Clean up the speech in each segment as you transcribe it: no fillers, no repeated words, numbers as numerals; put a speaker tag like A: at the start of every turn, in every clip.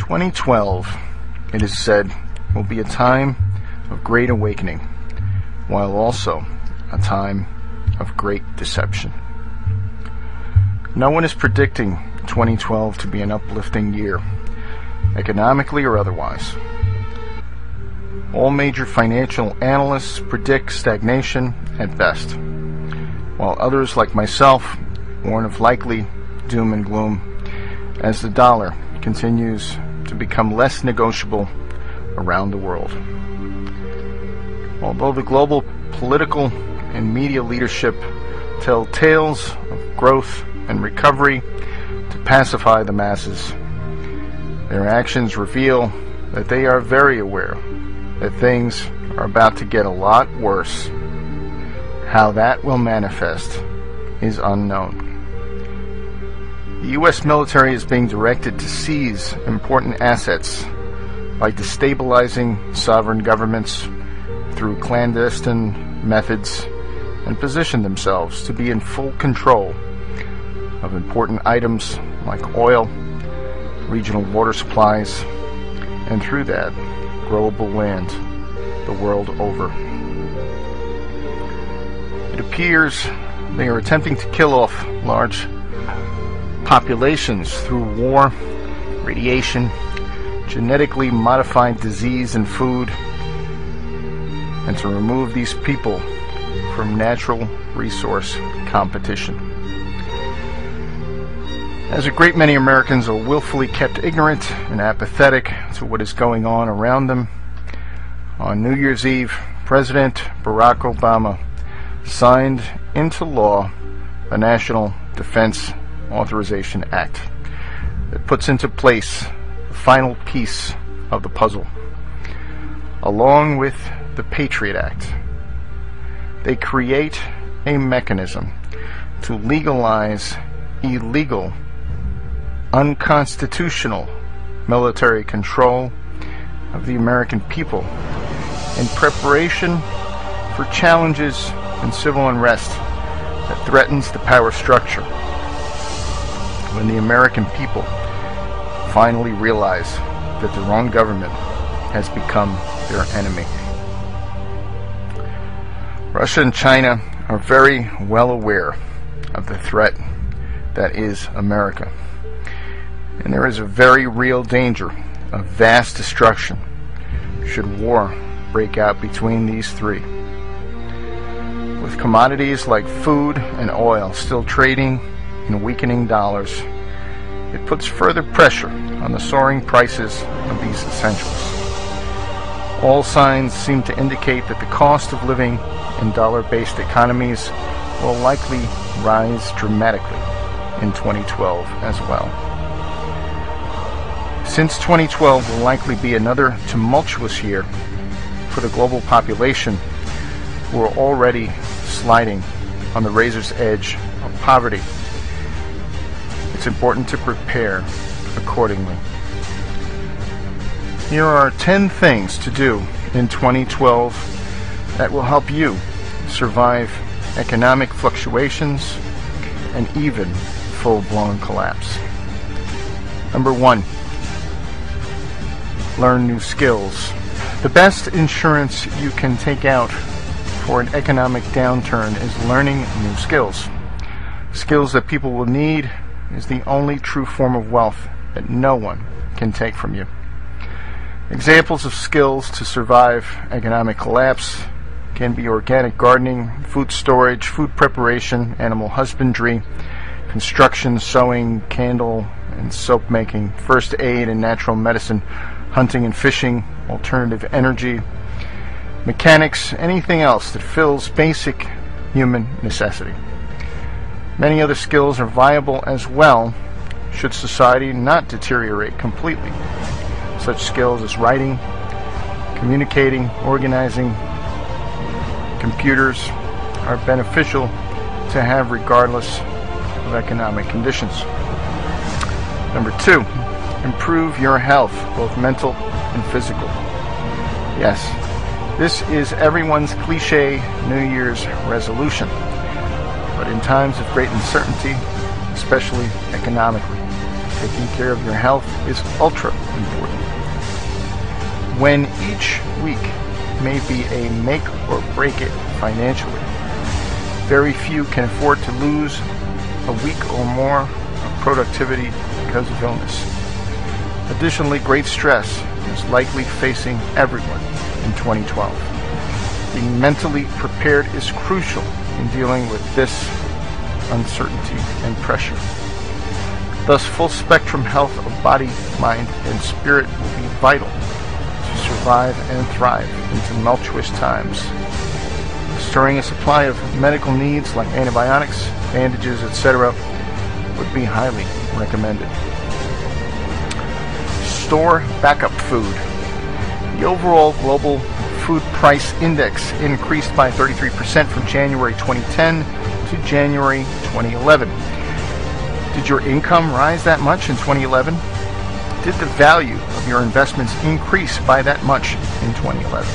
A: 2012, it is said, will be a time of great awakening, while also a time of great deception. No one is predicting 2012 to be an uplifting year, economically or otherwise. All major financial analysts predict stagnation at best, while others like myself warn of likely doom and gloom as the dollar continues to become less negotiable around the world. Although the global political and media leadership tell tales of growth and recovery to pacify the masses, their actions reveal that they are very aware that things are about to get a lot worse. How that will manifest is unknown. The U.S. military is being directed to seize important assets by destabilizing sovereign governments through clandestine methods and position themselves to be in full control of important items like oil, regional water supplies, and through that, growable land the world over. It appears they are attempting to kill off large populations through war, radiation, genetically modified disease and food, and to remove these people from natural resource competition. As a great many Americans are willfully kept ignorant and apathetic to what is going on around them, on New Year's Eve, President Barack Obama signed into law the National Defense Authorization Act that puts into place the final piece of the puzzle, along with the Patriot Act. They create a mechanism to legalize illegal, unconstitutional military control of the American people in preparation for challenges and civil unrest that threatens the power structure when the American people finally realize that the wrong government has become their enemy. Russia and China are very well aware of the threat that is America, and there is a very real danger of vast destruction should war break out between these three. With commodities like food and oil still trading in weakening dollars, it puts further pressure on the soaring prices of these essentials. All signs seem to indicate that the cost of living in dollar-based economies will likely rise dramatically in 2012 as well. Since 2012 will likely be another tumultuous year for the global population who are already sliding on the razor's edge of poverty, it's important to prepare accordingly. Here are 10 things to do in 2012 that will help you survive economic fluctuations and even full-blown collapse. Number 1, learn new skills. The best insurance you can take out for an economic downturn is learning new skills. Skills that people will need is the only true form of wealth that no one can take from you. Examples of skills to survive economic collapse can be organic gardening, food storage, food preparation, animal husbandry, construction, sewing, candle and soap making, first aid and natural medicine, hunting and fishing, alternative energy, mechanics, anything else that fills basic human necessity. Many other skills are viable as well should society not deteriorate completely. Such skills as writing, communicating, organizing, computers are beneficial to have regardless of economic conditions. Number 2, improve your health, both mental and physical. Yes, this is everyone's cliche New Year's resolution, but in times of great uncertainty, especially economically, taking care of your health is ultra important. When each week may be a make or break it financially, very few can afford to lose a week or more of productivity because of illness. Additionally, great stress is likely facing everyone in 2012. Being mentally prepared is crucial in dealing with this uncertainty and pressure. Thus, full spectrum health of body, mind, and spirit will be vital to survive and thrive in tumultuous times. Storing a supply of medical needs like antibiotics, bandages, etc. would be highly recommended. Store backup food. The overall global food price index increased by 33% from January 2010 to January 2011. Did your income rise that much in 2011? Did the value of your investments increase by that much in 2011?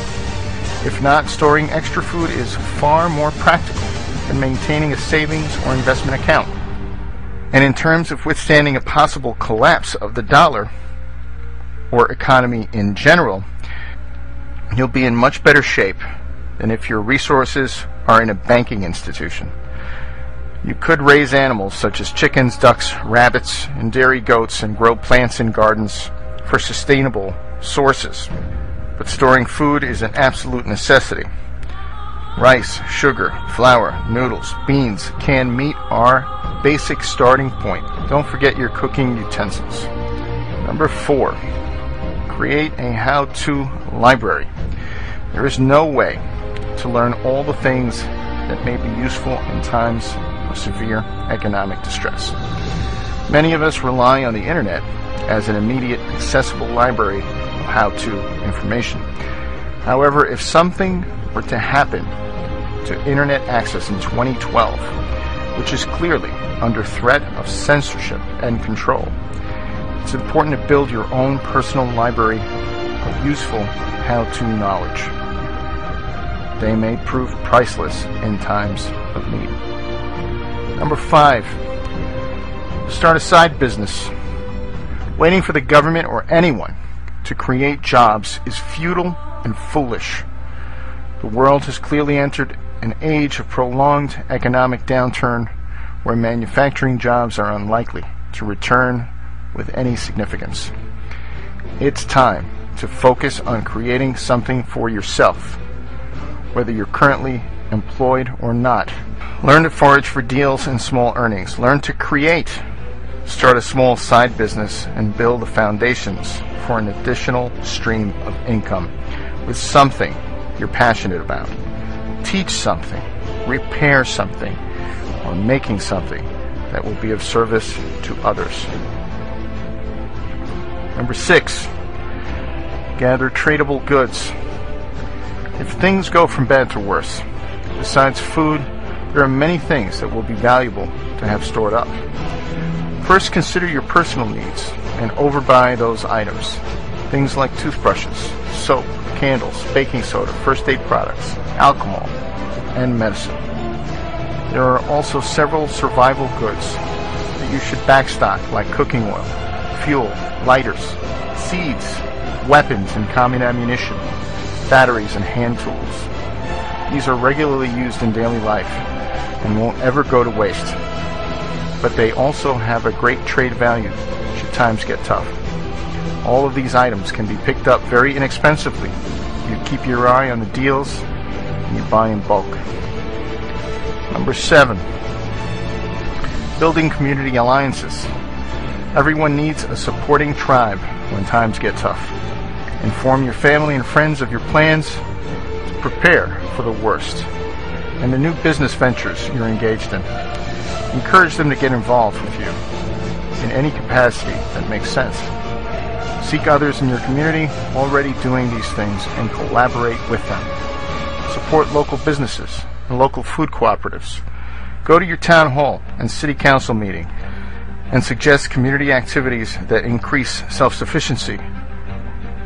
A: If not, storing extra food is far more practical than maintaining a savings or investment account. And in terms of withstanding a possible collapse of the dollar or economy in general, you'll be in much better shape than if your resources are in a banking institution. You could raise animals such as chickens, ducks, rabbits, and dairy goats and grow plants in gardens for sustainable sources. But storing food is an absolute necessity. Rice, sugar, flour, noodles, beans, canned meat are basic starting point. Don't forget your cooking utensils. Number 4, create a how-to library. There is no way to learn all the things that may be useful in times of severe economic distress. Many of us rely on the internet as an immediate accessible library of how-to information. However, if something were to happen to internet access in 2012, which is clearly under threat of censorship and control, it's important to build your own personal library of useful how-to knowledge. They may prove priceless in times of need. Number 5, start a side business. Waiting for the government or anyone to create jobs is futile and foolish. The world has clearly entered an age of prolonged economic downturn where manufacturing jobs are unlikely to return with any significance. It's time to focus on creating something for yourself, whether you're currently employed or not. Learn to forage for deals and small earnings. Learn to create. Start a small side business and build the foundations for an additional stream of income with something you're passionate about. Teach something, repair something, or making something that will be of service to others. Number 6, gather tradable goods. If things go from bad to worse, besides food, there are many things that will be valuable to have stored up. First, consider your personal needs and overbuy those items. Things like toothbrushes, soap, candles, baking soda, first aid products, alcohol, and medicine. There are also several survival goods that you should backstock, like cooking oil, fuel, lighters, seeds, weapons and common ammunition, batteries and hand tools. These are regularly used in daily life and won't ever go to waste. But they also have a great trade value should times get tough. All of these items can be picked up very inexpensively. You keep your eye on the deals and you buy in bulk. Number 7, building community alliances. Everyone needs a supporting tribe when times get tough. Inform your family and friends of your plans to prepare for the worst and the new business ventures you're engaged in. Encourage them to get involved with you in any capacity that makes sense. Seek others in your community already doing these things and collaborate with them. Support local businesses and local food cooperatives. Go to your town hall and city council meeting and suggest community activities that increase self-sufficiency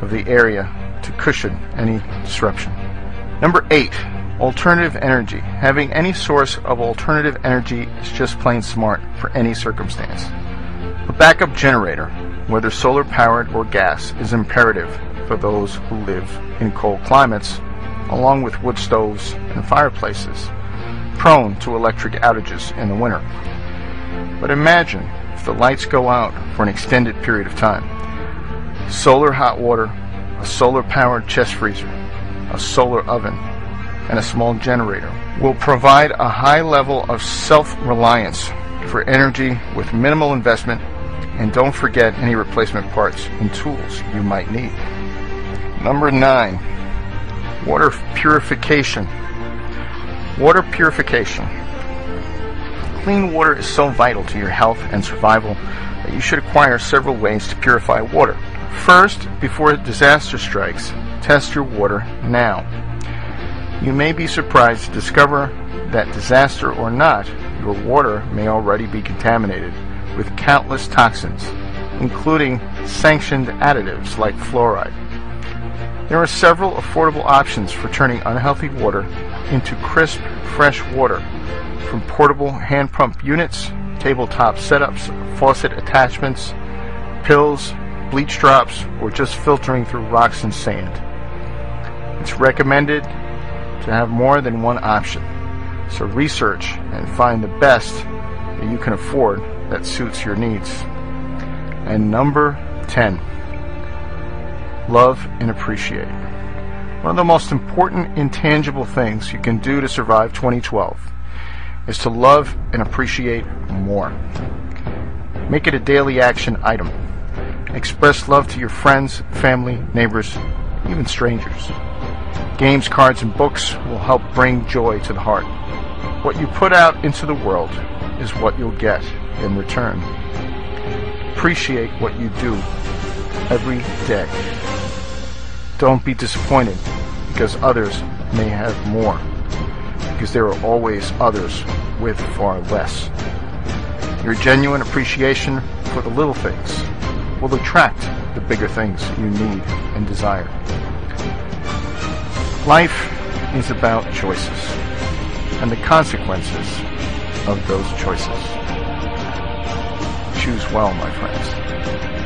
A: of the area to cushion any disruption. Number 8, alternative energy. Having any source of alternative energy is just plain smart for any circumstance. A backup generator, whether solar powered or gas, is imperative for those who live in cold climates, along with wood stoves and fireplaces, prone to electric outages in the winter. But imagine if the lights go out for an extended period of time. Solar hot water, a solar-powered chest freezer, a solar oven, and a small generator will provide a high level of self-reliance for energy with minimal investment, and don't forget any replacement parts and tools you might need. Number 9, water purification. Water purification. Clean water is so vital to your health and survival that you should acquire several ways to purify water. First, before a disaster strikes, test your water now. You may be surprised to discover that, disaster or not, your water may already be contaminated with countless toxins, including sanctioned additives like fluoride. There are several affordable options for turning unhealthy water into crisp, fresh water, from portable hand pump units, tabletop setups, faucet attachments, pills, bleach drops, or just filtering through rocks and sand. It's recommended to have more than one option, so research and find the best that you can afford that suits your needs. And number 10, love and appreciate. One of the most important intangible things you can do to survive 2012 is to love and appreciate more. Make it a daily action item. Express love to your friends, family, neighbors, even strangers. Games, cards, and books will help bring joy to the heart. What you put out into the world is what you'll get in return. Appreciate what you do every day. Don't be disappointed because others may have more, because there are always others with far less. Your genuine appreciation for the little things will attract the bigger things you need and desire. Life is about choices and the consequences of those choices. Choose well, my friends.